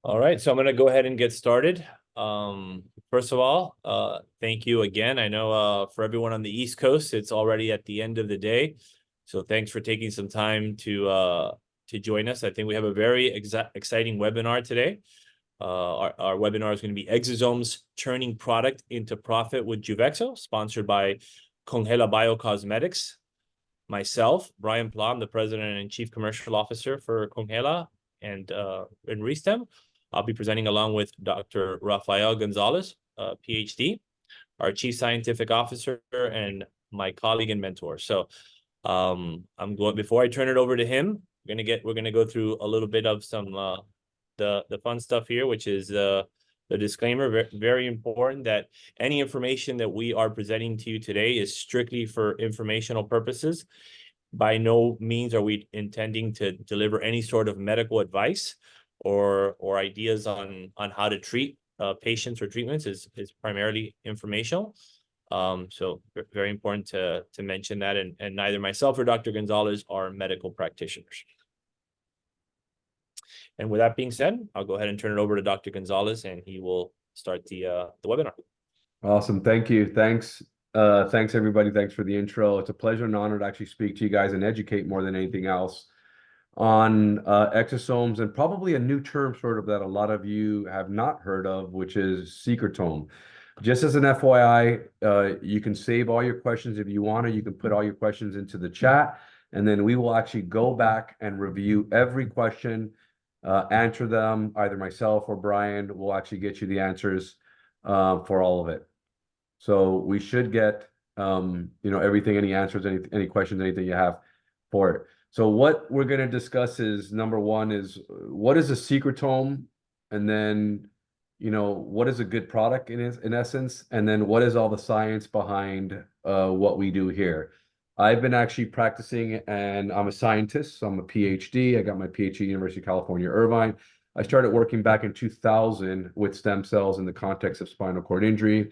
All right, so I'm going to go ahead and get started. First of all, thank you again. I know for everyone on the East Coast, it's already at the end of the day. So thanks for taking some time to join us. I think we have a very exciting webinar today. Our webinar is going to be Exosomes Turning Product into Profit with JuveXO, sponsored by Congela Biocosmetics. Myself, Brian Pla, I'm the President and Chief Commercial Officer for Congela and Restem. I'll be presenting along with Dr. Rafael Gonzalez, PhD, our Chief Scientific Officer, and my colleague and mentor. So before I turn it over to him, we're gonna go through a little bit of some the fun stuff here, which is the disclaimer. Very important that any information that we are presenting to you today is strictly for informational purposes. By no means are we intending to deliver any sort of medical advice or ideas on how to treat patients or treatments. Is primarily informational. So very important to mention that, and neither myself or Dr. Gonzalez are medical practitioners. And with that being said, I'll go ahead and turn it over to Dr. Gonzalez, and he will start the webinar. Awesome. Thank you. Thanks everybody. Thanks for the intro. It's a pleasure and honor to actually speak to you guys and educate more than anything else on exosomes, and probably a new term sort of that a lot of you have not heard of, which is secretome. Just as an FYI, you can save all your questions if you want to. You can put all your questions into the chat, and then we will actually go back and review every question, answer them. Either myself or Brian will actually get you the answers for all of it. So we should get everything, any answers, any questions, anything you have for it. So what we're going to discuss is, number one is, what is a secretome? And then, what is a good product in essence? And then what is all the science behind what we do here? I've been actually practicing, and I'm a scientist, so I'm a PhD. I got my PhD at University of California, Irvine. I started working back in 2000 with stem cells in the context of spinal cord injury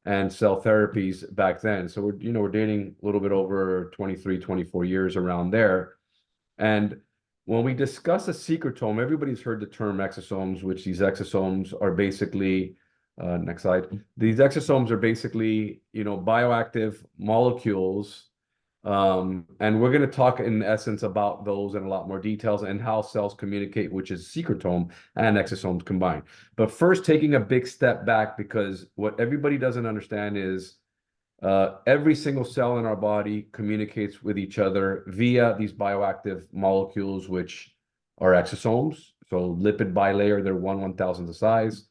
and cell therapies back then. So we're dating a little bit over 23, 24 years around there. And when we discuss a secretome, everybody's heard the term exosomes, which these exosomes are basically, next slide. These exosomes are basically, bioactive molecules. And we're going to talk in essence about those in a lot more details and how cells communicate, which is secretome and exosomes combined. But first, taking a big step back, because what everybody doesn't understand is every single cell in our body communicates with each other via these bioactive molecules, which are exosomes. So lipid bilayer, they're 1/1000th the size.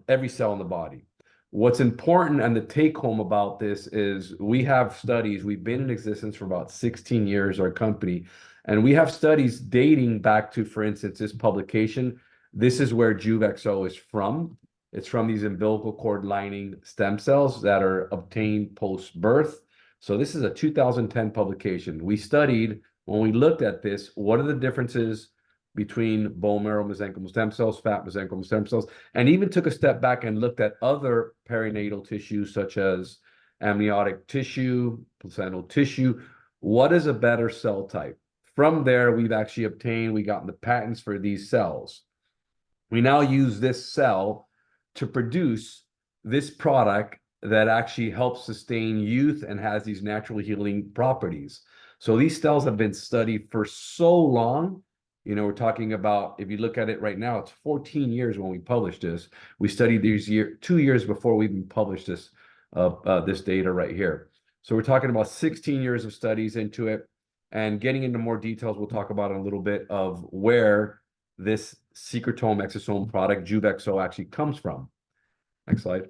Every cell in the body. What's important, and the take home about this, is we have studies. We've been in existence for about 16 years, our company, and we have studies dating back to, for instance, this publication. This is where JuveXO is from. It's from these umbilical cord lining stem cells that are obtained post-birth. So this is a 2010 publication. We studied, when we looked at this, what are the differences between bone marrow mesenchymal stem cells, fat mesenchymal stem cells, and even took a step back and looked at other perinatal tissues such as amniotic tissue, placental tissue. What is a better cell type? From there, we've actually we gotten the patents for these cells. We now use this cell to produce this product that actually helps sustain youth and has these natural healing properties. So these cells have been studied for so long. We're talking about, if you look at it right now, it's 14 years when we published this. We studied these 2 years before we even published this data right here. So we're talking about 16 years of studies into it, and getting into more details, we'll talk about in a little bit of where this secretome exosome product, JuveXO, actually comes from. Next slide.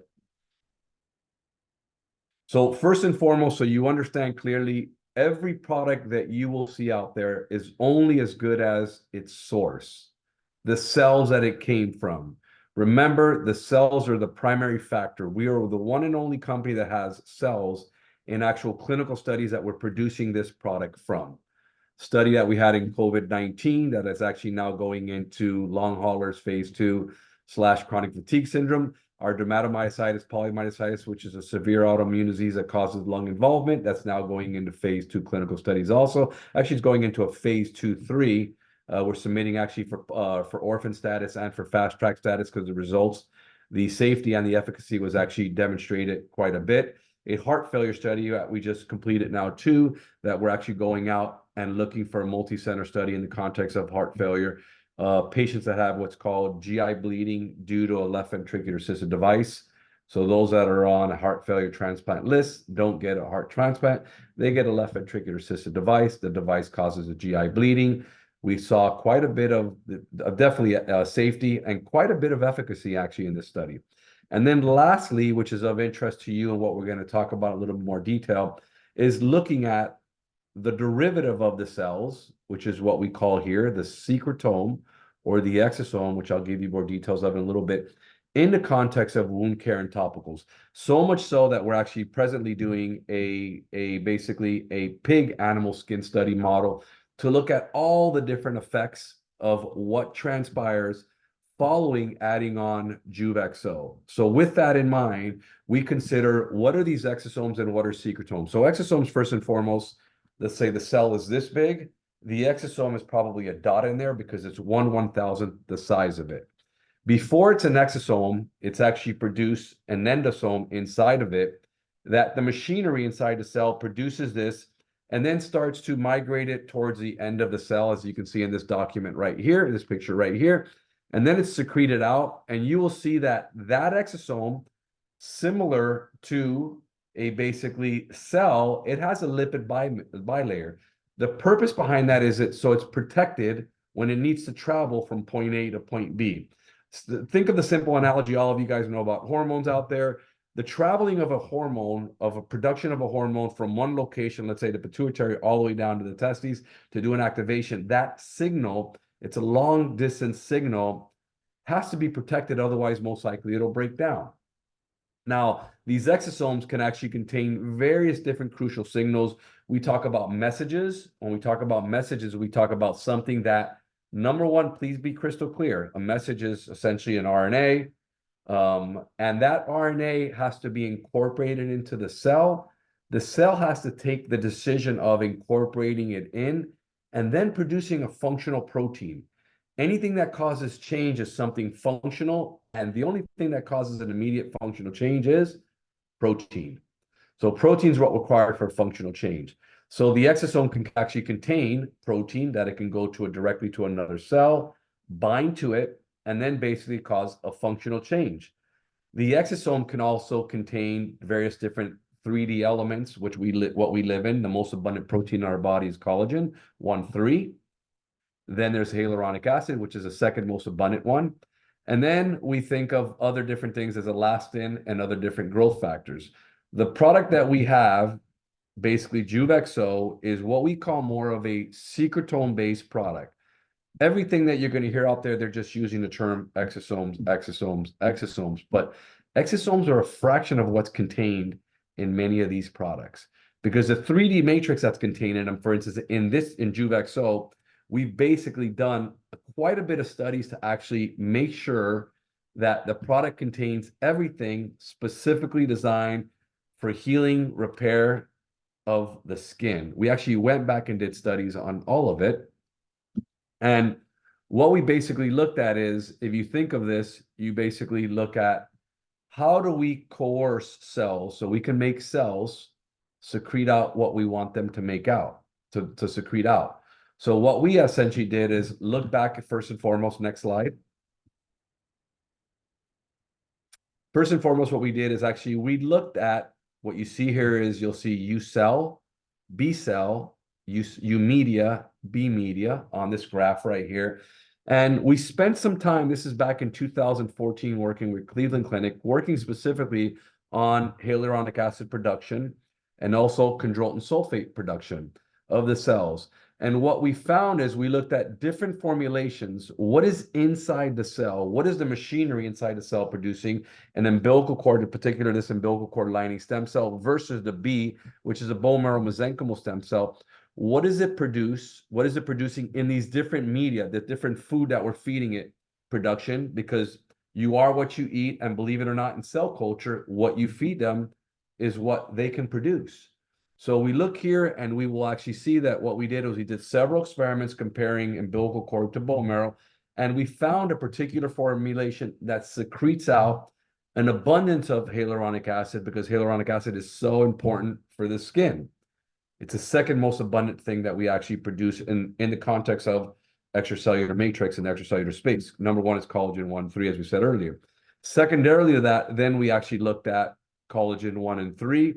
So first and foremost, so you understand clearly, every product that you will see out there is only as good as its source, the cells that it came from. Remember, the cells are the primary factor. We are the one and only company that has cells in actual clinical studies that we're producing this product from. Study that we had in COVID-19 that is actually now going into long haulers phase 2/chronic fatigue syndrome. Our dermatomyositis, polymyositis, which is a severe autoimmune disease that causes lung involvement, that's now going into phase 2 clinical studies also. Actually, it's going into a phase 2/3 We're submitting actually for orphan status and for fast track status because the results, the safety and the efficacy was actually demonstrated quite a bit. A heart failure study we just completed now too, that we're actually going out and looking for a multi-center study in the context of heart failure. Patients that have what's called GI bleeding due to a left ventricular assisted device. So those that are on a heart failure transplant list don't get a heart transplant. They get a left ventricular assisted device. The device causes a GI bleeding. We saw quite a bit of definitely safety and quite a bit of efficacy actually in this study. And then lastly, which is of interest to you and what we're going to talk about in a little more detail, is looking at the derivative of the cells, which is what we call here the secretome or the exosome, which I'll give you more details of in a little bit, in the context of wound care and topicals. So much so that we're actually presently doing basically a pig animal skin study model to look at all the different effects of what transpires following adding on JuveXO. So with that in mind, we consider what are these exosomes and what are secretomes. So exosomes, first and foremost, let's say the cell is this big. The exosome is probably a dot in there because it's 1/1000th the size of it. Before it's an exosome, it's actually produced an endosome inside of it that the machinery inside the cell produces this and then starts to migrate it towards the end of the cell, as you can see in this document right here, this picture right here. And then it's secreted out, and you will see that that exosome, similar to a basically cell, it has a lipid bilayer. The purpose behind that is so it's protected when it needs to travel from point A to point B. Think of the simple analogy all of you guys know about hormones out there. The traveling of a hormone, of a production of a hormone from one location, let's say the pituitary, all the way down to the testes to do an activation, that signal, it's a long distance signal, has to be protected. Otherwise, most likely it'll break down. Now, these exosomes can actually contain various different crucial signals. We talk about messages. When we talk about messages, we talk about something that, number one, please be crystal clear. A message is essentially an RNA, and that RNA has to be incorporated into the cell. The cell has to take the decision of incorporating it in and then producing a functional protein. Anything that causes change is something functional, and the only thing that causes an immediate functional change is protein. So protein is what's required for functional change. So the exosome can actually contain protein that it can go to directly to another cell, bind to it, and then basically cause a functional change. The exosome can also contain various different 3D elements, which what we live in. The most abundant protein in our body is collagen, 1,3. Then there's hyaluronic acid, which is the second most abundant one. And then we think of other different things as elastin and other different growth factors. The product that we have, basically JuveXO, is what we call more of a secretome-based product. Everything that you're going to hear out there, they're just using the term exosomes, exosomes, exosomes. But exosomes are a fraction of what's contained in many of these products. Because the 3D matrix that's contained in them, for instance, in JuveXO, we've basically done quite a bit of studies to actually make sure that the product contains everything specifically designed for healing, repair of the skin. We actually went back and did studies on all of it. And what we basically looked at is, if you think of this, you basically look at how do we coerce cells so we can make cells secrete out what we want them to make out, to secrete out. So what we essentially did is look back at, first and foremost, next slide. First and foremost, what we did is actually we looked at what you see here is you'll see U cell, B cell, U media, B media on this graph right here. And we spent some time, this is back in 2014, working with Cleveland Clinic, working specifically on hyaluronic acid production and also chondroitin sulfate production of the cells. And what we found is we looked at different formulations. What is inside the cell? What is the machinery inside the cell producing an umbilical cord, in particular this umbilical cord lining stem cell, versus the B, which is a bone marrow mesenchymal stem cell? What does it produce? What is it producing in these different media, the different food that we're feeding it production? Because you are what you eat, and believe it or not, in cell culture, what you feed them is what they can produce. So we look here and we will actually see that what we did was we did several experiments comparing umbilical cord to bone marrow, and we found a particular formulation that secretes out an abundance of hyaluronic acid because hyaluronic acid is so important for the skin. It's the second most abundant thing that we actually produce in the context of extracellular matrix and extracellular space. Number one is collagen 1, 3, as we said earlier. Secondarily to that, then we actually looked at collagen 1 and 3,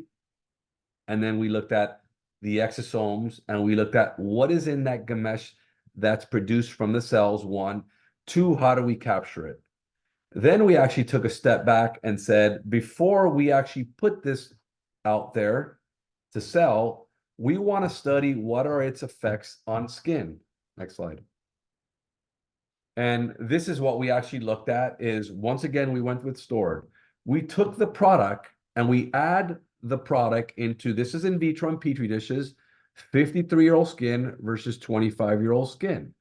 and then we looked at the exosomes, and we looked at what is in that gamesh that's produced from the cells, 1. 2, how do we capture it? Then we actually took a step back and said, before we actually put this out there to sell, we want to study what are its effects on skin. Next slide. And this is what we actually looked at is, once again, we went with stored. We took the product and we add the product into, this is in vitro and petri dishes, 53-year-old skin versus 25-year-old skin.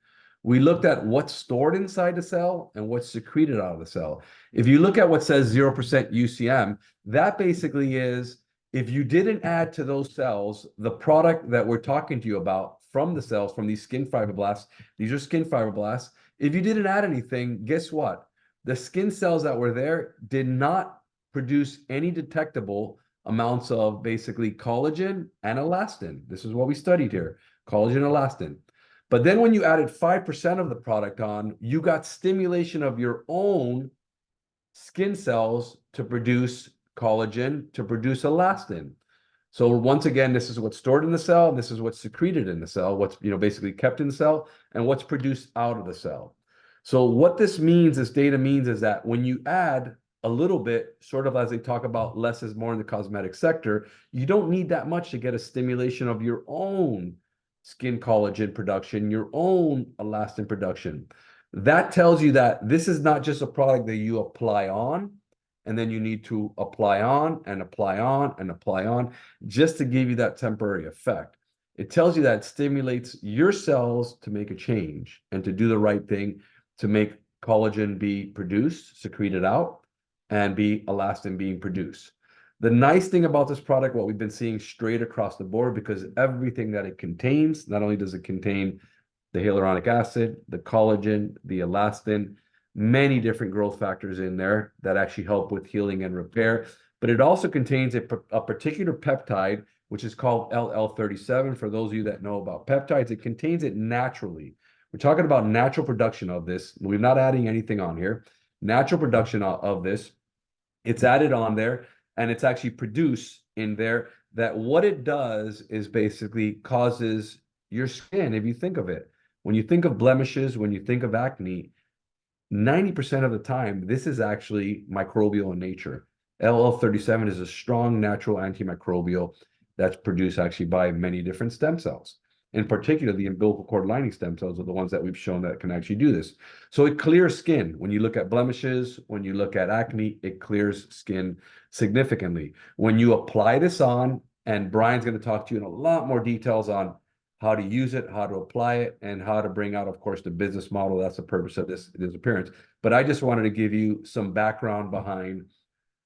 We looked at what's stored inside the cell and what's secreted out of the cell. If you look at what says 0% UCM, that basically is, if you didn't add to those cells the product that we're talking to you about from the cells, from these skin fibroblasts, these are skin fibroblasts. If you didn't add anything, guess what? The skin cells that were there did not produce any detectable amounts of basically collagen and elastin. This is what we studied here, collagen and elastin. But then when you added 5% of the product on, you got stimulation of your own skin cells to produce collagen, to produce elastin. So once again, this is what's stored in the cell, and this is what's secreted in the cell, what's basically kept in the cell, and what's produced out of the cell. So what this means, this data means, is that when you add a little bit, sort of as they talk about less is more in the cosmetic sector, you don't need that much to get a stimulation of your own skin collagen production, your own elastin production. That tells you that this is not just a product that you apply on, and then you need to apply on and apply on and apply on just to give you that temporary effect. It tells you that it stimulates your cells to make a change and to do the right thing to make collagen be produced, secreted out, and be elastin being produced. The nice thing about this product, what we've been seeing straight across the board, because everything that it contains, not only does it contain the hyaluronic acid, the collagen, the elastin, many different growth factors in there that actually help with healing and repair, but it also contains a particular peptide, which is called LL37. For those of you that know about peptides, it contains it naturally. We're talking about natural production of this. We're not adding anything on here. Natural production of this. It's added on there, and it's actually produced in there, that what it does is basically causes your skin, if you think of it, when you think of blemishes, when you think of acne, 90% of the time, this is actually microbial in nature. LL37 is a strong natural antimicrobial that's produced actually by many different stem cells. In particular, the umbilical cord lining stem cells are the ones that we've shown that can actually do this. So it clears skin. When you look at blemishes, when you look at acne, it clears skin significantly. When you apply this on, and Brian's going to talk to you in a lot more details on how to use it, how to apply it, and how to bring out, of course, the business model. That's the purpose of this appearance. But I just wanted to give you some background behind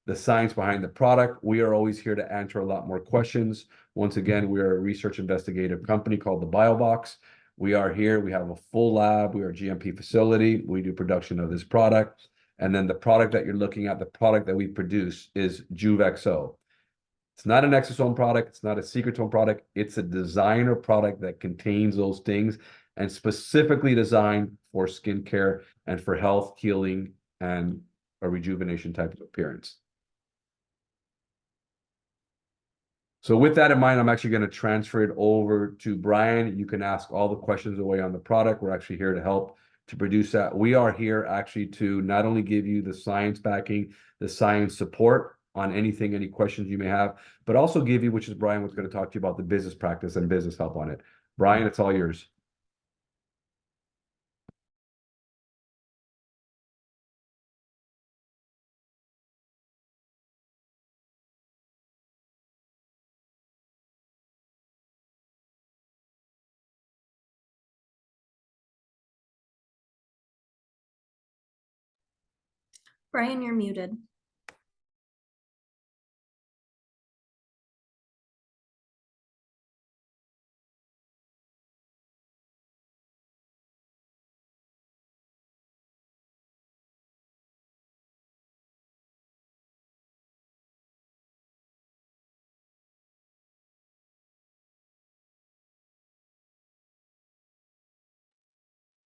the science behind the product. We are always here to answer a lot more questions. Once again, we are a research investigative company called the BioBox. We are here. We have a full lab. We are a GMP facility. We do production of this product. And then the product that you're looking at, the product that we produce, is JuveXO. It's not an exosome product. It's not a secretome product. It's a designer product that contains those things and specifically designed for skincare and for health, healing, and a rejuvenation type of appearance. So with that in mind, I'm actually going to transfer it over to Brian. You can ask all the questions away on the product. We're actually here to help to produce that. We are here actually to not only give you the science backing, the science support on anything, any questions you may have, but also give you, which is Brian was going to talk to you about, the business practice and business help on it. Brian, it's all yours. Brian, you're muted.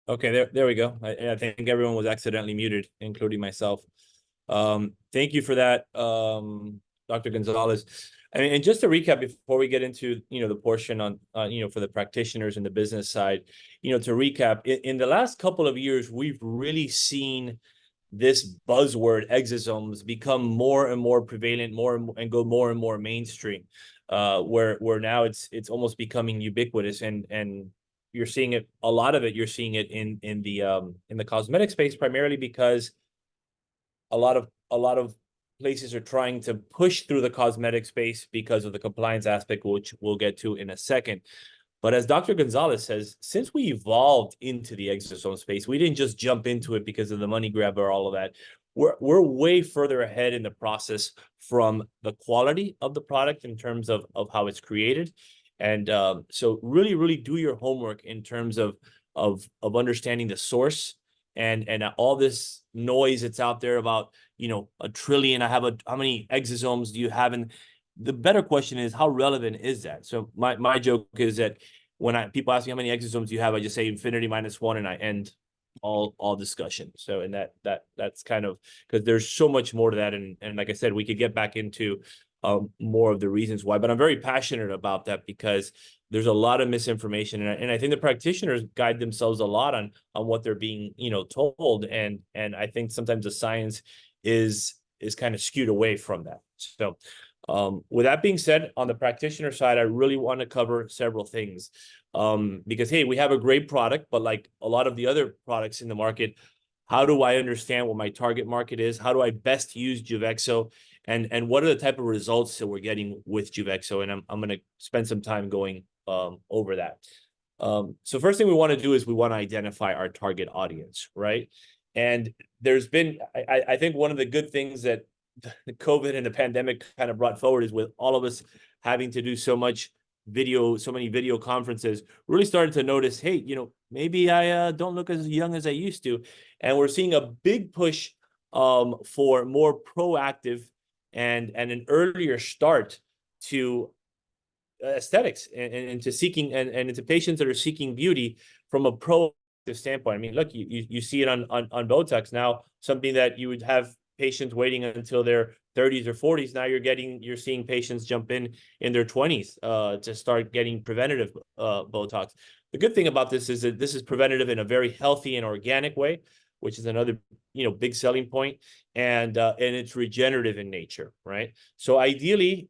Okay, there we go. I think everyone was accidentally muted, including myself. Thank you for that, Dr. Gonzalez. And just to recap before we get into, the portion on, for the practitioners and the business side, to recap, in the last couple of years, we've really seen this buzzword exosomes become more and more prevalent, and go more and more mainstream, where now it's almost becoming ubiquitous, and you're seeing it, a lot of it, you're seeing it in the cosmetic space, primarily because a lot of places are trying to push through the cosmetic space because of the compliance aspect, which we'll get to in a second. But as Dr. Gonzalez says, since we evolved into the exosome space, we didn't just jump into it because of the money grab or all of that. We're way further ahead in the process from the quality of the product in terms of how it's created. And so really do your homework in terms of understanding the source, and all this noise that's out there about, a trillion. How many exosomes do you have? And the better question is, how relevant is that? So my joke is that when people ask me how many exosomes do you have, I just say infinity minus one, and I end all discussion. So, and that's kind of, because there's so much more to that, and like I said, we could get back into more of the reasons why, but I'm very passionate about that because there's a lot of misinformation, and I think the practitioners guide themselves a lot on what they're being, told, and I think sometimes the science is kind of skewed away from that. So with that being said, on the practitioner side, I really want to cover several things, because, hey, we have a great product, but like a lot of the other products in the market, how do I understand what my target market is? How do I best use JuveXO? And what are the type of results that we're getting with JuveXO? And I'm going to spend some time going over that. So first thing we want to do is we want to identify our target audience, right? And there's been, I think one of the good things that the COVID and the pandemic kind of brought forward is, with all of us having to do so many video conferences, really started to notice, hey, maybe I don't look as young as I used to. And we're seeing a big push for more proactive and an earlier start to aesthetics, and to seeking, and into patients that are seeking beauty from a proactive standpoint. I mean, look, you see it on Botox now, something that you would have patients waiting until their 30s or 40s. Now you're seeing patients jump in their 20s to start getting preventative Botox. The good thing about this is that this is preventative in a very healthy and organic way, which is another big selling point, and it's regenerative in nature, right? So ideally,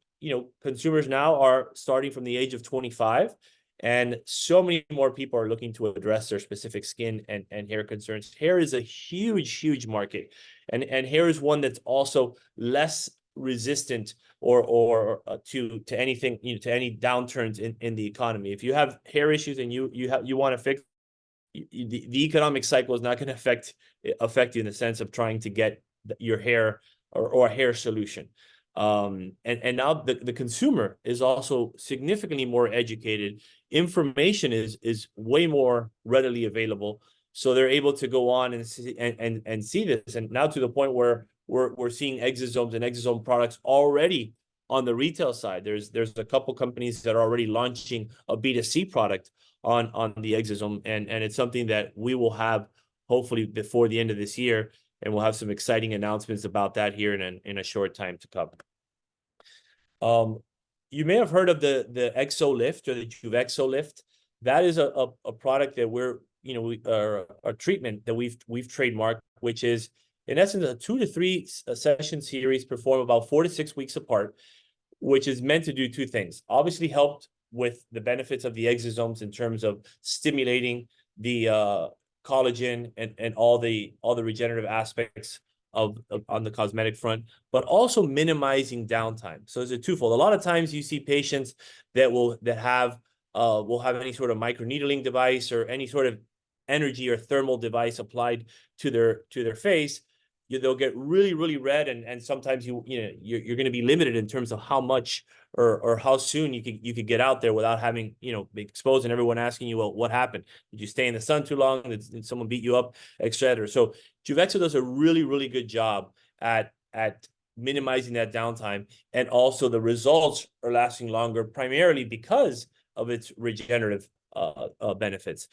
consumers now are starting from the age of 25, and so many more people are looking to address their specific skin and hair concerns. Hair is a huge market, and hair is one that's also less resistant or to anything, to any downturns in the economy. If you have hair issues and you want to fix, the economic cycle is not going to affect you in the sense of trying to get your hair or a hair solution. And now the consumer is also significantly more educated. Information is way more readily available, so they're able to go on and see this. And now to the point where we're seeing exosomes and exosome products already on the retail side. There's a couple companies that are already launching a B2C product on the exosome, and it's something that we will have hopefully before the end of this year, and we'll have some exciting announcements about that here in a short time to come. You may have heard of the Exo Lift or the JuveXO Lift. That is a product that we're, a treatment that we've trademarked, which is in essence a 2 to 3 session series performed about 4 to 6 weeks apart, which is meant to do two things. Obviously helped with the benefits of the exosomes in terms of stimulating the collagen and all the regenerative aspects on the cosmetic front, but also minimizing downtime. So it's a twofold. A lot of times you see patients that will have any sort of microneedling device or any sort of energy or thermal device applied to their face. They'll get really red, and sometimes you're going to be limited in terms of how much or how soon you could get out there without having be exposed, and everyone asking you, well, what happened? Did you stay in the sun too long? Did someone beat you up, etc.? So JuveXO does a really good job at minimizing that downtime, and also the results are lasting longer, primarily because of its regenerative benefits.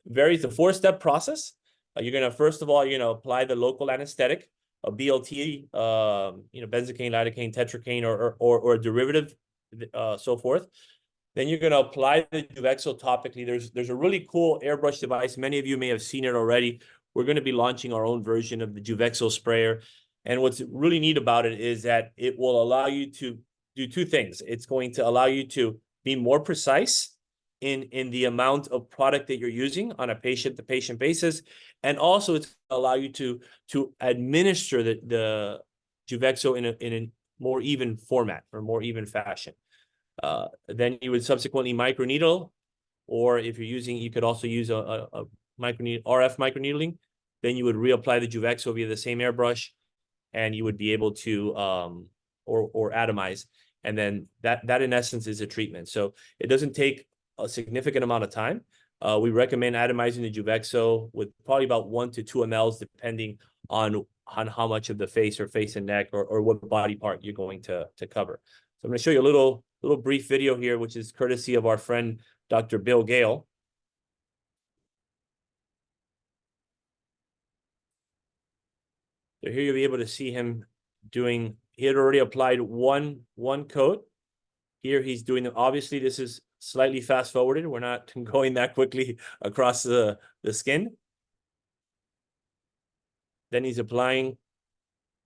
varies. The 4-step process. You're gonna first of all, apply the local anesthetic, a BLT, benzocaine, lidocaine, tetracaine, or a derivative, so forth. Then you're going to apply the JuveXO topically. There's a really cool airbrush device. Many of you may have seen it already. We're going to be launching our own version of the JuveXO sprayer. And what's really neat about it is that it will allow you to do two things. It's going to allow you to be more precise in the amount of product that you're using on a patient-to-patient basis. And also it's going to allow you to administer the JuveXO in a more even format or more even fashion. Then you would subsequently microneedle, or if you're using, you could also use a microneedle, RF microneedling. Then you would reapply the JuveXO via the same airbrush, and you would be able to or atomize. And then that in essence is a treatment. So it doesn't take a significant amount of time. We recommend atomizing the JuveXO with probably about 1 to 2 mLs, depending on how much of the face or face and neck or what body part you're going to cover. So I'm going to show you a little brief video here, which is courtesy of our friend, Dr. Bill Gale. So here you'll be able to see him doing, he had already applied one coat. Here he's doing, obviously this is slightly fast forwarded. We're not going that quickly across the skin. Then he's applying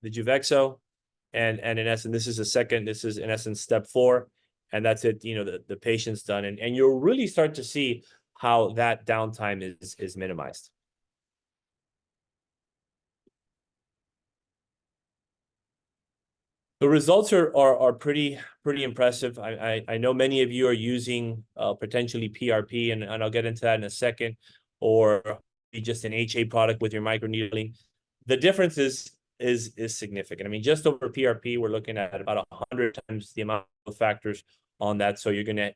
the JuveXO. And in essence, this is in essence step 4. And that's it, the patient's done. And you'll really start to see how that downtime is minimized. The results are pretty impressive. I know many of you are using potentially PRP, and I'll get into that in a second, or just an HA product with your microneedling. The difference is significant. I mean, just over PRP, we're looking at about 100 times the amount of factors on that. So you're gonna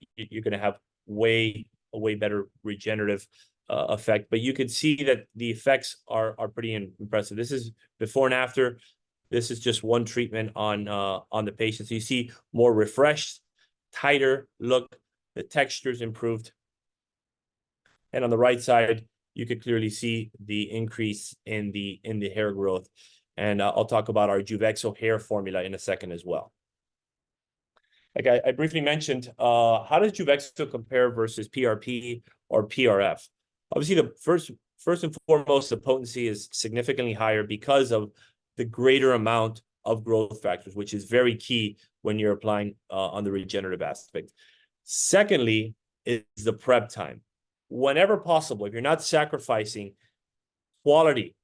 have a way better regenerative effect. But you could see that the effects are pretty impressive. This is before and after. This is just one treatment on the patient. So you see more refreshed, tighter look. The texture's improved. And on the right side, you could clearly see the increase in the hair growth. And I'll talk about our JuveXO hair formula in a second as well. Like I briefly mentioned, how does JuveXO compare versus PRP or PRF? Obviously, the first and foremost, the potency is significantly higher because of the greater amount of growth factors, which is very key when you're applying on the regenerative aspect. Secondly, is the prep time. Whenever possible, if you're not sacrificing quality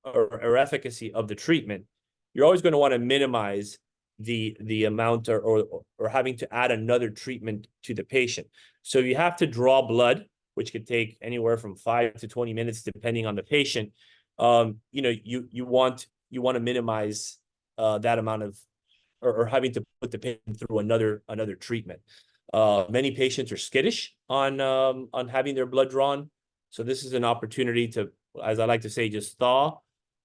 or efficacy of the treatment, you're always going to want to minimize the amount or having to add another treatment to the patient. So you have to draw blood, which could take anywhere from 5 to 20 minutes, depending on the patient. You want to minimize that amount of or having to put the patient through another treatment. Many patients are skittish on having their blood drawn, so this is an opportunity to, as I like to say, just thaw,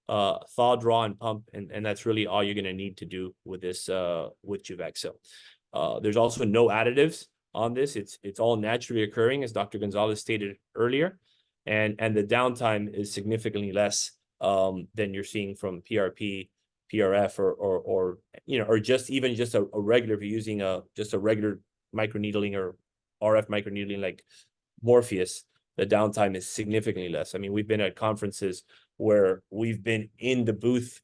draw, and pump, and that's really all you're going to need to do with this with JuveXO. There's also no additives on this. It's all naturally occurring, as Dr. Gonzalez stated earlier, and the downtime is significantly less than you're seeing from PRP, PRF, or just a regular, if you're using just a regular microneedling or RF microneedling like Morpheus, the downtime is significantly less. I mean, we've been at conferences where we've been in the booth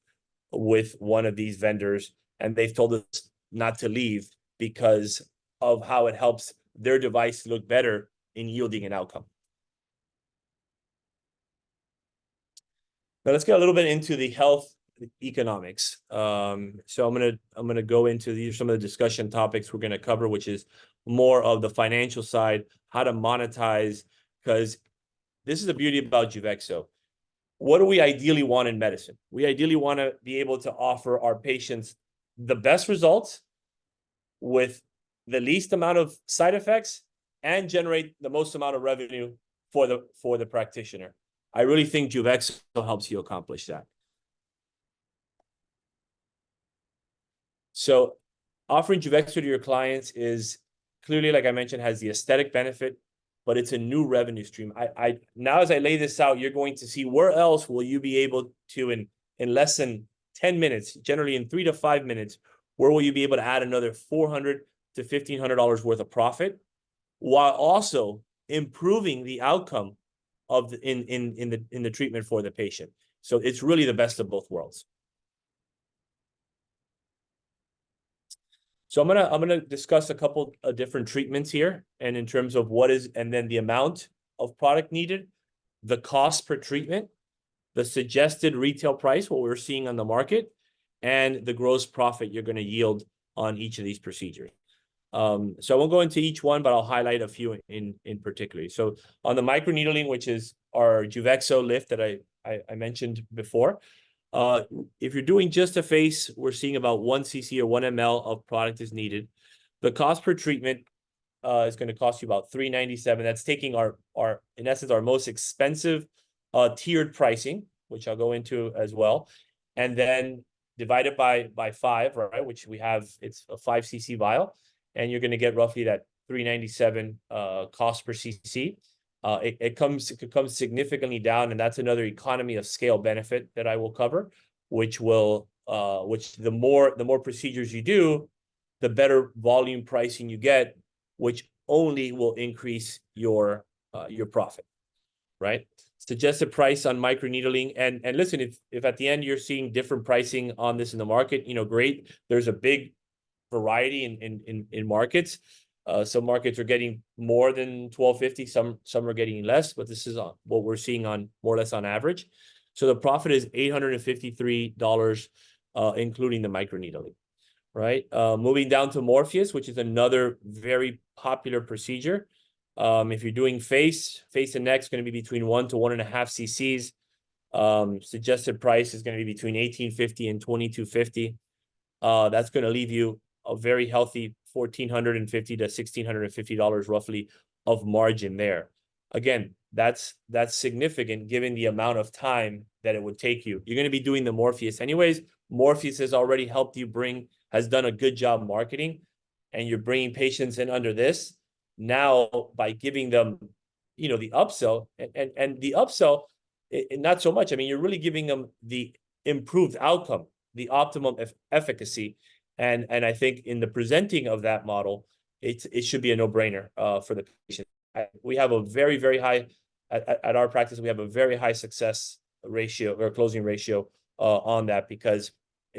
with one of these vendors, and they've told us not to leave because of how it helps their device look better in yielding an outcome. Now let's get a little bit into the health economics. So I'm gonna go into these are some of the discussion topics we're gonna cover, which is more of the financial side, how to monetize, because this is the beauty about JuveXO. What do we ideally want in medicine? We ideally want to be able to offer our patients the best results with the least amount of side effects and generate the most amount of revenue for the practitioner. I really think JuveXO helps you accomplish that. So offering JuveXO to your clients is clearly, like I mentioned, has the aesthetic benefit. but it's a new revenue stream. I now, as I lay this out, you're going to see where else will you be able to, in less than 10 minutes, generally in 3 to 5 minutes, where will you be able to add another $400 to $1,500 worth of profit, while also improving the outcome of in the treatment for the patient. So it's really the best of both worlds. So I'm gonna discuss a couple of different treatments here, and in terms of what is, and then the amount of product needed, the cost per treatment, the suggested retail price, what we're seeing on the market, and the gross profit you're going to yield on each of these procedures. So I won't go into each one, but I'll highlight a few in particular. So on the microneedling, which is our JuveXO lift that I mentioned before, if you're doing just a face, we're seeing about 1 cc or 1 ml of product is needed. The cost per treatment is going to cost you about $397. That's taking our in essence our most expensive tiered pricing, which I'll go into as well, and then divide it by 5, right? Which we have, it's a 5 cc vial, and you're going to get roughly that $397 cost per cc. It comes significantly down, and that's another economy of scale benefit that I will cover, which the more procedures you do, the better volume pricing you get, which only will increase your profit, right? Suggested price on microneedling, and listen, if at the end you're seeing different pricing on this in the market, great. There's a big variety in markets. Some markets are getting more than $1,250, some are getting less, but this is what we're seeing on more or less on average. So the profit is $853, including the microneedling, right? Moving down to Morpheus, which is another very popular procedure. If you're doing face and neck, is going to be between 1 to 1.5 cc's. Suggested price is going to be between $1,850 and $2,250. That's going to leave you a very healthy $1,450 to $1,650 roughly of margin there. Again, that's significant given the amount of time that it would take you. You're going to be doing the Morpheus anyways. Morpheus has already helped you has done a good job marketing, and you're bringing patients in under this. Now, by giving them, the upsell, and the upsell, not so much. I mean, you're really giving them the improved outcome, the optimum efficacy. And I think in the presenting of that model, it should be a no-brainer for the patient. We have a very, very high, at our practice, we have a very high success ratio or closing ratio on that, because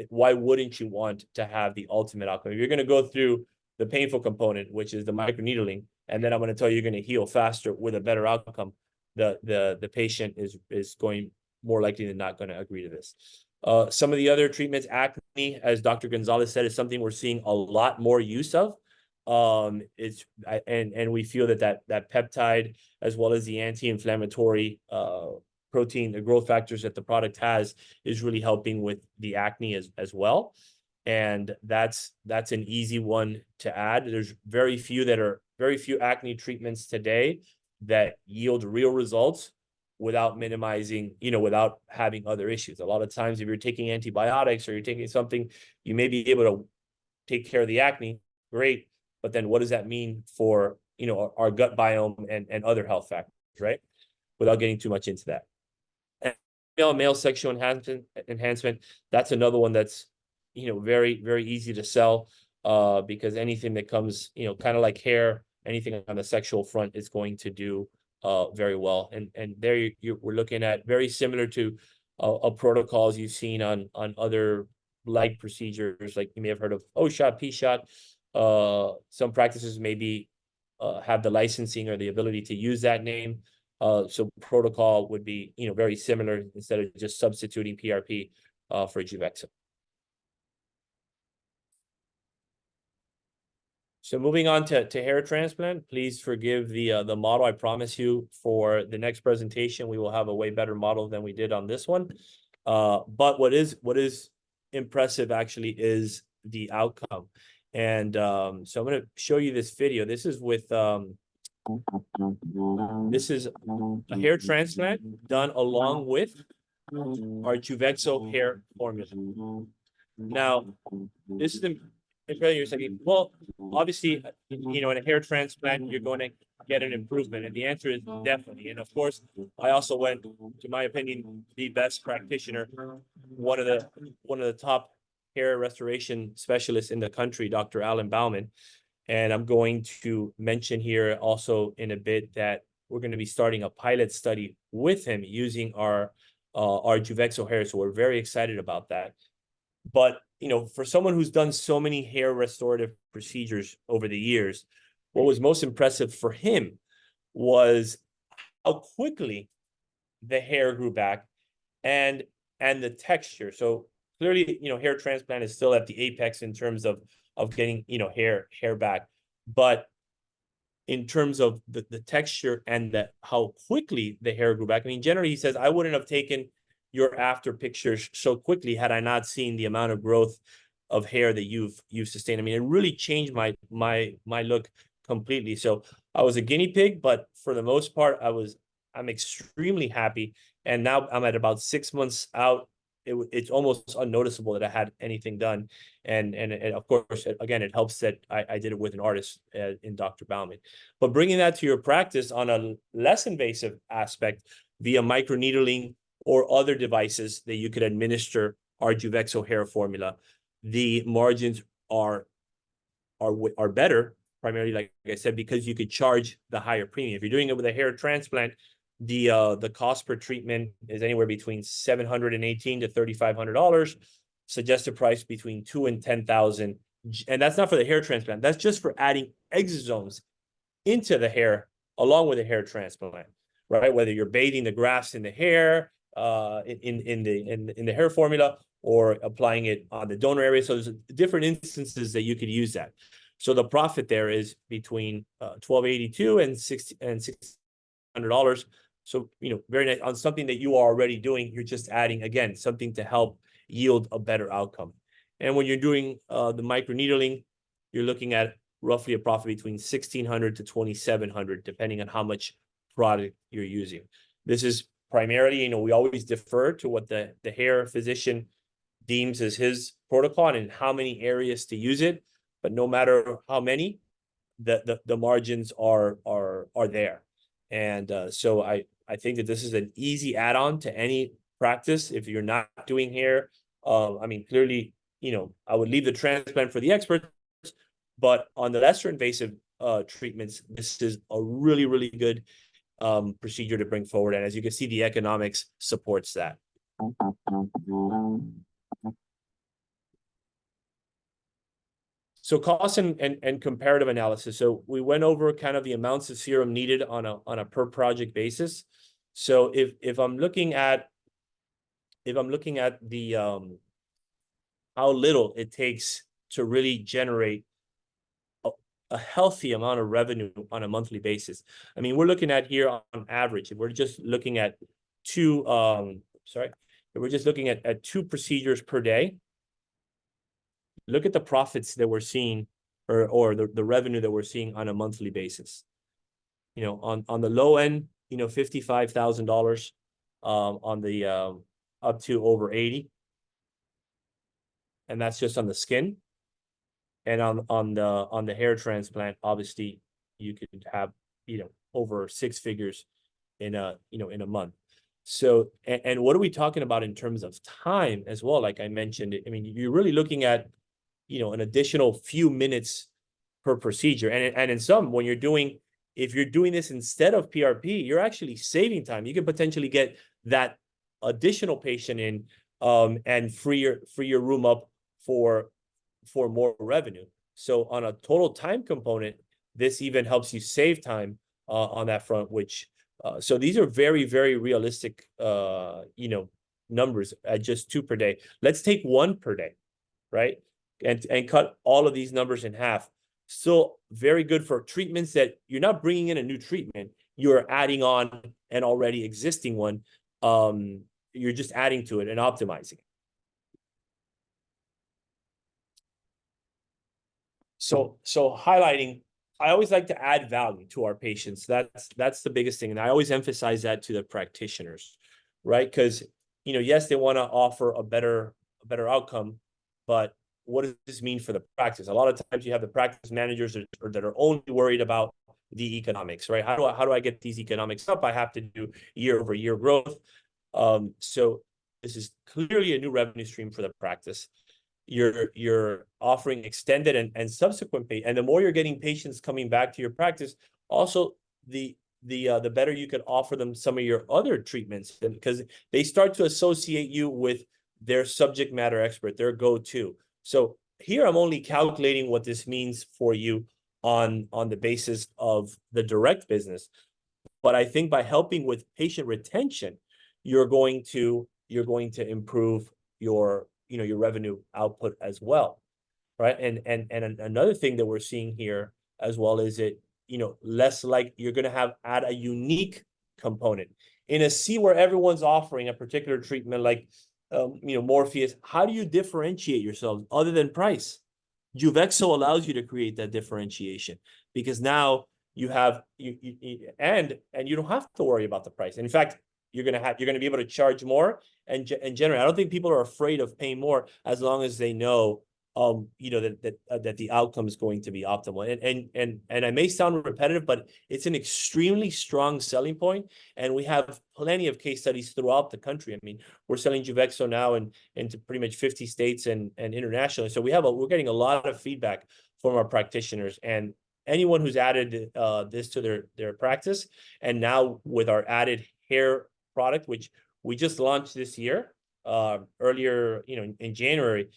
why wouldn't you want to have the ultimate outcome? If you're going to go through the painful component, which is the microneedling, and then I'm going to tell you you're going to heal faster with a better outcome, the patient is going more likely than not going to agree to this. Some of the other treatments, acne, as Dr. Gonzalez said, is something we're seeing a lot more use of. And we feel that peptide, as well as the anti-inflammatory protein, the growth factors that the product has, is really helping with the acne as well. And that's an easy one to add. There's very few acne treatments today that yield real results without minimizing, without having other issues. A lot of times, if you're taking antibiotics or you're taking something, you may be able to take care of the acne, great. But then what does that mean for, our gut biome and other health factors, right? Without getting too much into that. And male sexual enhancement, that's another one that's, very, very easy to sell, because anything that comes, kind of like hair, anything on the sexual front is going to do very well. And there we're looking at very similar to protocols you've seen on other like procedures, like you may have heard of O-shot, P-shot. Some practices maybe have the licensing or the ability to use that name. So protocol would be, very similar, instead of just substituting PRP for JuveXO. So moving on to hair transplant, please forgive the model. I promise you, for the next presentation, we will have a way better model than we did on this one. But what is impressive actually is the outcome. And so I'm going to show you this video. This is with this is a hair transplant done along with our JuveXO hair formula. Now, this is you're saying, well, obviously, in a hair transplant, you're going to get an improvement. And the answer is definitely. And of course, I also went, to my opinion, the best practitioner, one of the top hair restoration specialists in the country, Dr. Alan Bauman. And I'm going to mention here also in a bit that we're going to be starting a pilot study with him using our JuveXO hair. So we're very excited about that. But, for someone who's done so many hair restorative procedures over the years, what was most impressive for him was how quickly the hair grew back and the texture. So clearly, hair transplant is still at the apex in terms of getting, hair back. But in terms of the texture and how quickly the hair grew back, I mean, generally he says, I wouldn't have taken your after pictures so quickly had I not seen the amount of growth of hair that you've sustained. I mean, it really changed my look completely. So I was a guinea pig, but for the most part, I'm extremely happy. And now I'm at about 6 months out. It's almost unnoticeable that I had anything done. And of course, again, it helps that I did it with an artist in Dr. Bauman. But bringing that to your practice on a less invasive aspect via microneedling or other devices that you could administer our JuveXO hair formula, the margins are better, primarily, like I said, because you could charge the higher premium. If you're doing it with a hair transplant, the cost per treatment is anywhere between $718 to $3,500. Suggested price between $2,000 and $10,000, and that's not for the hair transplant. That's just for adding exosomes into the hair along with a hair transplant, right? Whether you're bathing the grafts in the hair, in the hair formula, or applying it on the donor area. So there's different instances that you could use that. So the profit there is between $1,282 and $600. So, very nice on something that you are already doing. You're just adding, again, something to help yield a better outcome. And when you're doing the microneedling, you're looking at roughly a profit between $1,600 to $2,700, depending on how much product you're using. This is primarily, we always defer to what the hair physician deems as his protocol and how many areas to use it. But no matter how many, the margins are there. And so I think that this is an easy add-on to any practice if you're not doing hair. I mean, clearly, I would leave the transplant for the experts, but on the lesser invasive treatments, this is a really, really good procedure to bring forward. And as you can see, the economics supports that. So cost and comparative analysis. So we went over kind of the amounts of serum needed on a per project basis. So if I'm looking at the how little it takes to really generate a healthy amount of revenue on a monthly basis. I mean, we're looking at here on average, if we're just looking at two procedures per day. Look at the profits that we're seeing, or the revenue that we're seeing on a monthly basis. On the low end, $55,000, on the up to over 80, and that's just on the skin. And on the hair transplant, obviously, you could have over 6 figures in a month. So, and what are we talking about in terms of time as well? Like I mentioned, I mean, you're really looking at an additional few minutes per procedure. And in some, if you're doing this instead of PRP, you're actually saving time. You can potentially get that additional patient in and free your room up for more revenue. So on a total time component, this even helps you save time on that front, which so these are very, very realistic numbers at just 2 per day. Let's take 1 per day, right? And cut all of these numbers in half. Still very good for treatments that you're not bringing in a new treatment, you're adding on an already existing one. You're just adding to it and optimizing it. So highlighting, I always like to add value to our patients. That's the biggest thing, and I always emphasize that to the practitioners, right? Because yes, they want to offer a better outcome, but what does this mean for the practice? A lot of times you have the practice managers that are only worried about the economics, right? How do I get these economics up? I have to do year-over-year growth. So this is clearly a new revenue stream for the practice. You're offering extended and subsequent pay, and the more you're getting patients coming back to your practice, also the better you can offer them some of your other treatments, because they start to associate you with their subject matter expert, their go-to. So here I'm only calculating what this means for you on the basis of the direct business. But I think by helping with patient retention, you're going to improve your your revenue output as well, right? And another thing that we're seeing here as well is it less like you're going to add a unique component in a sea where everyone's offering a particular treatment like Morpheus. How do you differentiate yourselves other than price? JuveXO allows you to create that differentiation, because now you have and you don't have to worry about the price. And in fact, you're gonna be able to charge more and generate. I don't think people are afraid of paying more as long as they know that the outcome is going to be optimal. And I may sound repetitive, but it's an extremely strong selling point, and we have plenty of case studies throughout the country. I mean, we're selling JuveXO now into pretty much 50 states and internationally. So we're getting a lot of feedback from our practitioners, and anyone who's added this to their practice, and now with our added hair product, which we just launched this year, earlier in January.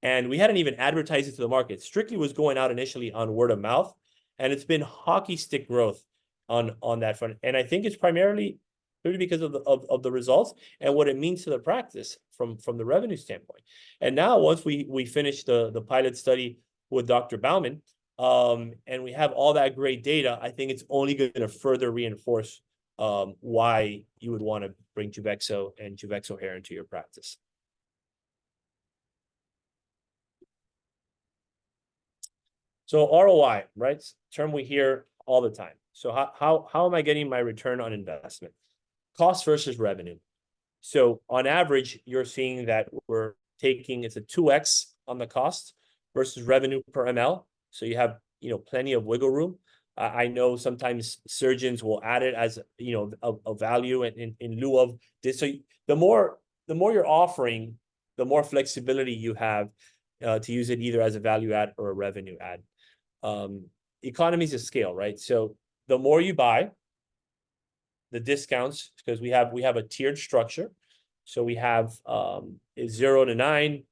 And we hadn't even advertised it to the market. Strictly was going out initially on word of mouth, and it's been hockey stick growth on that front. And I think it's primarily because of the results and what it means to the practice from the revenue standpoint. And now once we finish the pilot study with Dr. Bauman, and we have all that great data, I think it's only going to further reinforce why you would want to bring JuveXO and JuveXO hair into your practice. So ROI, right? Term we hear all the time. So how am I getting my return on investment? Cost versus revenue. So on average, you're seeing that we're taking, it's a 2x on the cost versus revenue per ml. So you have plenty of wiggle room. I know sometimes surgeons will add it as a value in lieu of this. So the more you're offering, the more flexibility you have to use it either as a value add or a revenue add. Economies of scale, right? So the more you buy, the discounts, because we have a tiered structure. So we have 0 to 9,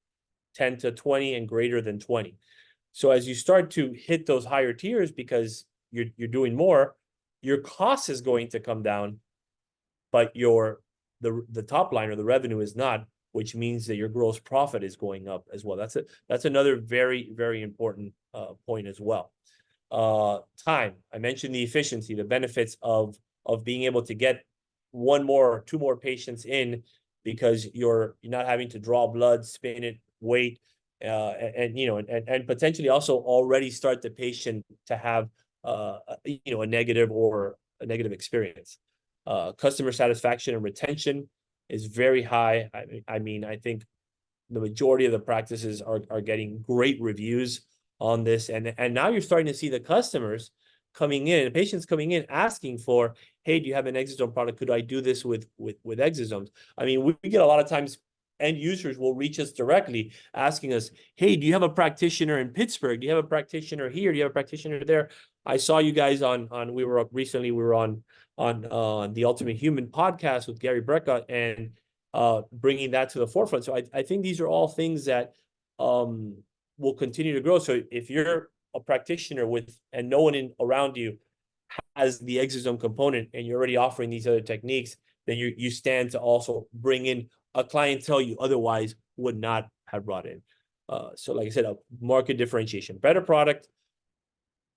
10 to 20, and greater than 20. So as you start to hit those higher tiers, because you're doing more, your cost is going to come down, but the top line or the revenue is not, which means that your gross profit is going up as well. That's another very, very important point as well. Time. I mentioned the efficiency, the benefits of being able to get 1 more or 2 more patients in, because you're not having to draw blood, spin it, wait, and potentially also already start the patient to have a negative experience. Customer satisfaction and retention is very high. I mean, I think the majority of the practices are getting great reviews on this, and now you're starting to see the customers coming in, patients coming in asking for, hey, do you have an exosome product? Could I do this with exosomes? I mean, we get a lot of times end users will reach us directly asking us, hey, do you have a practitioner in Pittsburgh? Do you have a practitioner here? Do you have a practitioner there? I saw you guys we were on the Ultimate Human podcast with Gary Brecka, and bringing that to the forefront. So I think these are all things that will continue to grow. So if you're a practitioner and no one around you has the exosome component, and you're already offering these other techniques, then you stand to also bring in a clientele you otherwise would not have brought in. So like I said, a market differentiation, better product,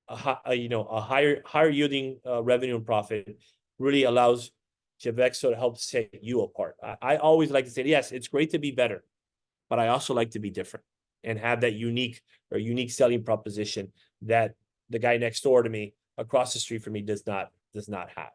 a higher yielding revenue and profit really allows JuveXO to help set you apart. I always like to say, yes, it's great to be better, but I also like to be different and have that unique selling proposition that the guy next door to me, across the street from me, does not have.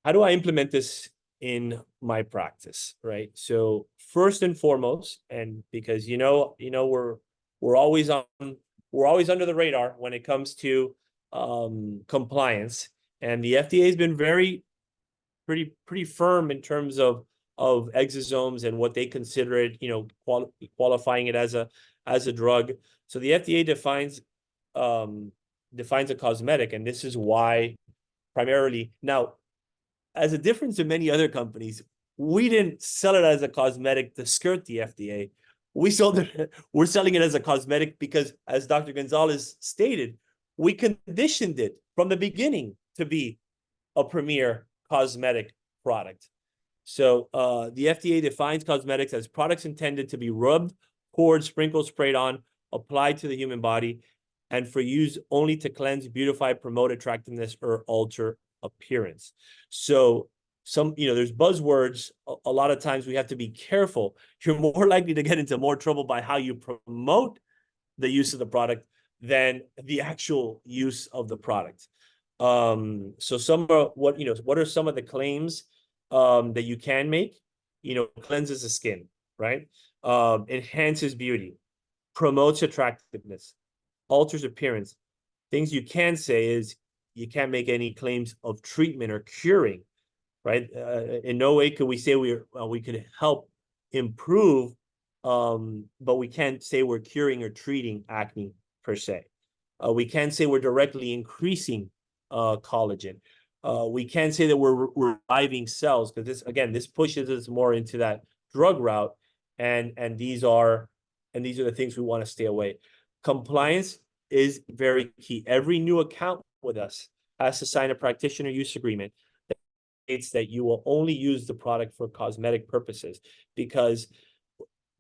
How do I implement this in my practice, right? So first and foremost, and because we're always under the radar when it comes to compliance, and the FDA has been pretty firm in terms of exosomes and what they consider it, qualifying it as a drug. So the FDA defines a cosmetic, and this is why primarily now, as a difference in many other companies, we didn't sell it as a cosmetic to skirt the FDA. We're selling it as a cosmetic because, as Dr. Gonzalez stated, we conditioned it from the beginning to be a premier cosmetic product. So the FDA defines cosmetics as products intended to be rubbed, poured, sprinkled, sprayed on, applied to the human body, and for use only to cleanse, beautify, promote attractiveness, or alter appearance. So there's buzzwords. A lot of times we have to be careful. You're more likely to get into more trouble by how you promote the use of the product than the actual use of the product. So what are some of the claims that you can make? Cleanses the skin, right? Enhances beauty, promotes attractiveness, alters appearance. Things you can say is you can't make any claims of treatment or curing, right? In no way could we say we could help improve, but we can't say we're curing or treating acne per se. We can't say we're directly increasing collagen. We can't say that we're reviving cells, because this pushes us more into that drug route, and these are the things we want to stay away. Compliance is very key. Every new account with us has to sign a practitioner use agreement that states that you will only use the product for cosmetic purposes, because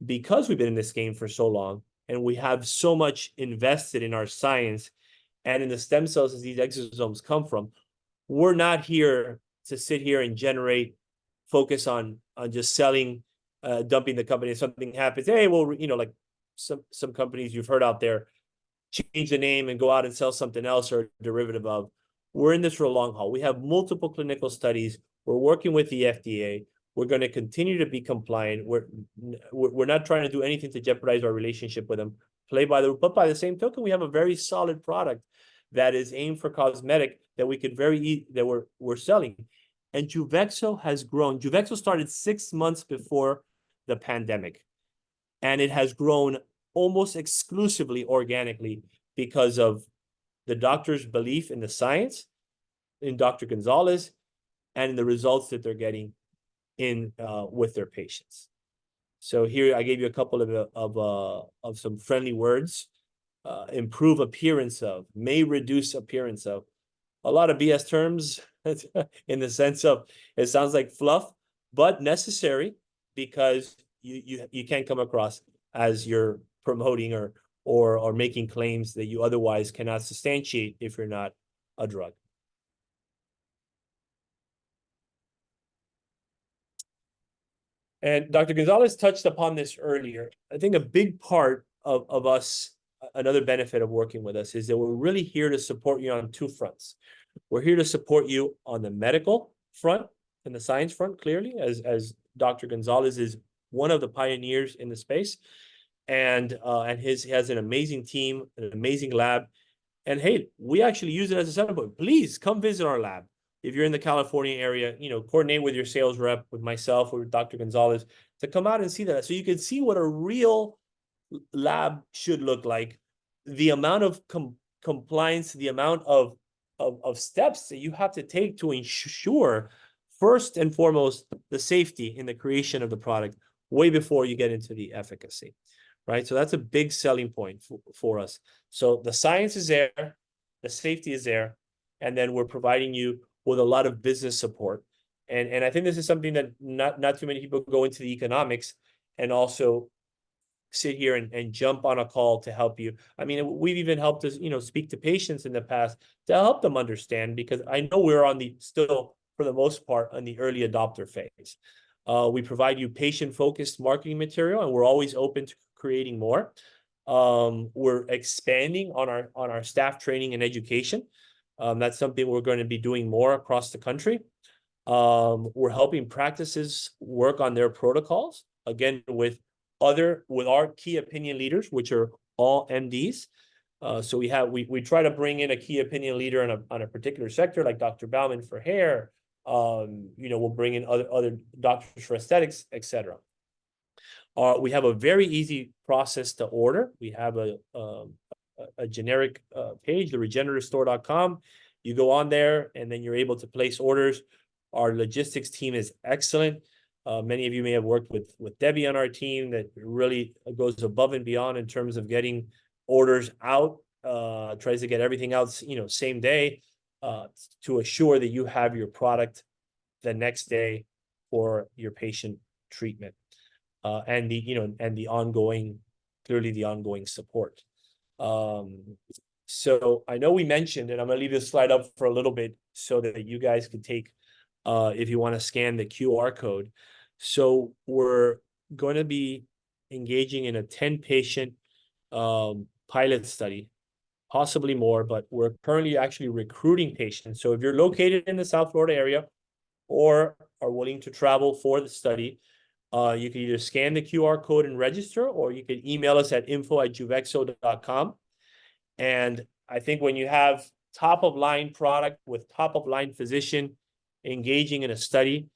we've been in this game for so long and we have so much invested in our science and in the stem cells as these exosomes come from. We're not here to sit here and focus on just selling, dumping the company. If something happens, hey, well, like some companies you've heard out there, change the name and go out and sell something else or a derivative of. We're in this for a long haul. We have multiple clinical studies. We're working with the FDA. We're going to continue to be compliant. We're not trying to do anything to jeopardize our relationship with them. But by the same token, we have a very solid product that is aimed for cosmetic that we could that we're selling. And JuveXO has grown. JuveXO started 6 months before the pandemic, and it has grown almost exclusively organically because of the doctor's belief in the science, in Dr. Gonzalez, and in the results that they're getting in with their patients. So here I gave you a couple of some friendly words. Improve appearance of, may reduce appearance of. A lot of BS terms in the sense of it sounds like fluff, but necessary, because you can't come across as you're promoting or making claims that you otherwise cannot substantiate if you're not a drug. And Dr. Gonzalez touched upon this earlier. I think a big part of us, another benefit of working with us, is that we're really here to support you on two fronts. We're here to support you on the medical front and the science front, clearly, as Dr. Gonzalez is one of the pioneers in the space. And he has an amazing team, an amazing lab. And hey, we actually use it as a selling point. Please come visit our lab. If you're in the California area, coordinate with your sales rep, with myself, or with Dr. Gonzalez, to come out and see that. So you can see what a real lab should look like, the amount of compliance, the amount of steps that you have to take to ensure, first and foremost, the safety in the creation of the product way before you get into the efficacy, right? So that's a big selling point for us. So the science is there, the safety is there, and then we're providing you with a lot of business support. And I think this is something that not too many people go into the economics and also sit here and jump on a call to help you. I mean, we've even helped us, speak to patients in the past to help them understand, because I know we're still, for the most part, on the early adopter phase. We provide you patient-focused marketing material, and we're always open to creating more. We're expanding on our staff training and education. That's something we're going to be doing more across the country. We're helping practices work on their protocols, again, with our key opinion leaders, which are all MDs. So we try to bring in a key opinion leader on a particular sector, like Dr. Bauman for hair. We'll bring in other doctors for aesthetics, etc. We have a very easy process to order. We have a generic page, the regenerativestore.com. You go on there, and then you're able to place orders. Our logistics team is excellent. Many of you may have worked with Debbie on our team that really goes above and beyond in terms of getting orders out, tries to get everything out, same day, to assure that you have your product the next day for your patient treatment, and the ongoing support. So I know we mentioned, and I'm gonna leave this slide up for a little bit so that you guys can take, if you want to scan the QR code. So we're going to be engaging in a 10-patient pilot study, possibly more, but we're currently actually recruiting patients. So if you're located in the South Florida area or are willing to travel for the study, you can either scan the QR code and register, or you can email us at info@juvexo.com. And I think when you have top-of-line product with top-of-line physician engaging in a study,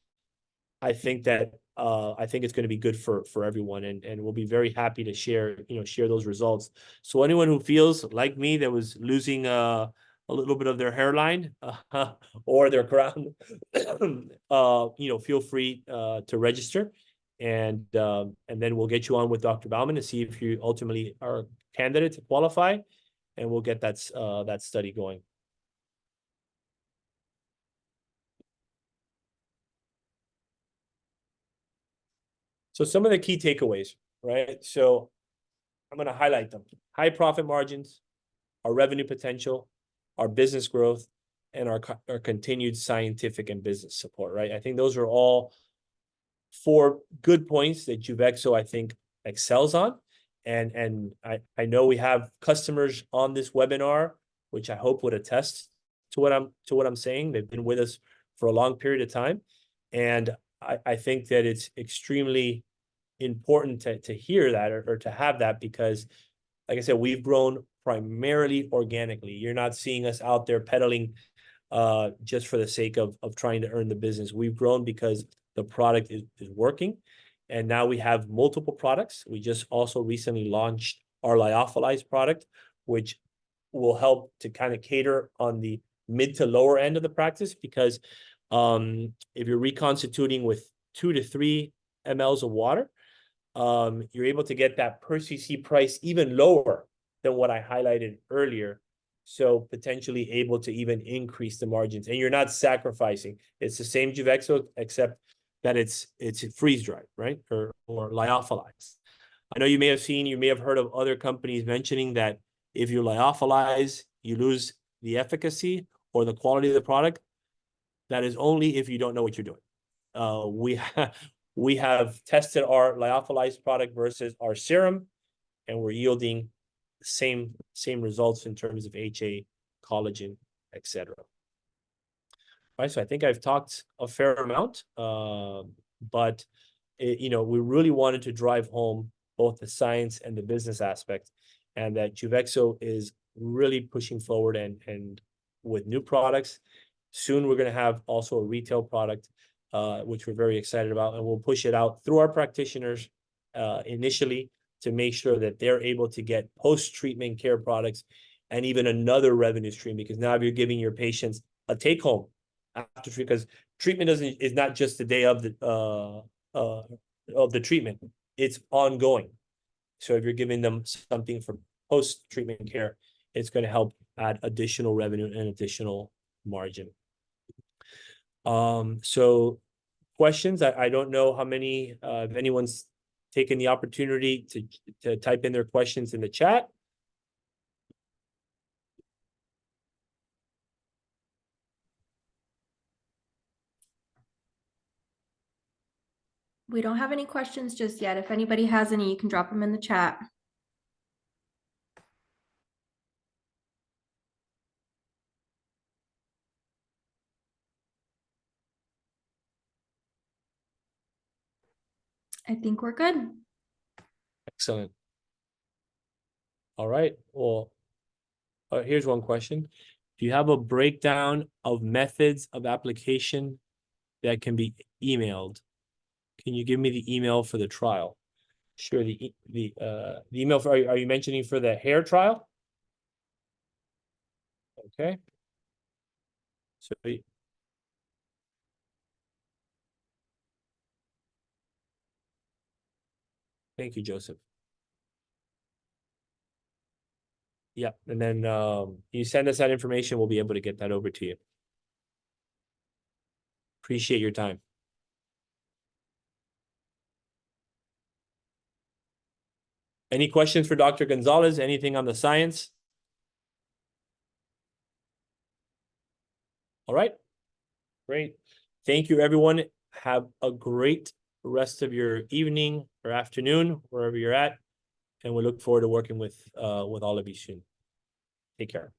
I think it's going to be good for everyone, and we'll be very happy to share those results. So anyone who feels like me that was losing a little bit of their hairline or their crown, feel free to register, and then we'll get you on with Dr. Bauman to see if you ultimately are a candidate to qualify, and we'll get that study going. So some of the key takeaways, right? So I'm going to highlight them. High profit margins, our revenue potential, our business growth, and our continued scientific and business support, right? I think those are all 4 good points that JuveXO, I think, excels on. And I know we have customers on this webinar, which I hope would attest to what I'm saying. They've been with us for a long period of time. And I think that it's extremely important to hear that, or to have that, because, like I said, we've grown primarily organically. You're not seeing us out there peddling just for the sake of trying to earn the business. We've grown because the product is working, and now we have multiple products. We just also recently launched our lyophilized product, which will help to kind of cater on the mid to lower end of the practice, because if you're reconstituting with 2 to 3 mLs of water, you're able to get that per cc price even lower than what I highlighted earlier. So potentially able to even increase the margins, and you're not sacrificing. It's the same JuveXO, except that it's freeze dried, right? Or lyophilized. I know you may have heard of other companies mentioning that if you lyophilize, you lose the efficacy or the quality of the product. That is only if you don't know what you're doing. We have tested our lyophilized product versus our serum, and we're yielding the same results in terms of HA, collagen, etc. All right, so I think I've talked a fair amount, but we really wanted to drive home both the science and the business aspect, and that JuveXO is really pushing forward and with new products. Soon we're going to have also a retail product, which we're very excited about, and we'll push it out through our practitioners initially, to make sure that they're able to get post-treatment care products and even another revenue stream, because now you're giving your patients a take-home after treatment, because treatment is not just the day of the treatment, it's ongoing. So if you're giving them something for post-treatment care, it's going to help add additional revenue and additional margin. So questions, I don't know how many, if anyone's taken the opportunity to type in their questions in the chat. We don't have any questions just yet. If anybody has any, you can drop them in the chat. I think we're good. Excellent. All right. Well, here's one question. Do you have a breakdown of methods of application that can be emailed? Can you give me the email for the trial? Sure. The email for, are you mentioning for the hair trial? Okay. So thank you, Joseph. Yeah, and then you send us that information, we'll be able to get that over to you. Appreciate your time. Any questions for Dr. Gonzalez? Anything on the science? All right, great. Thank you, everyone. Have a great rest of your evening or afternoon, wherever you're at. And we look forward to working with all of you soon. Take care.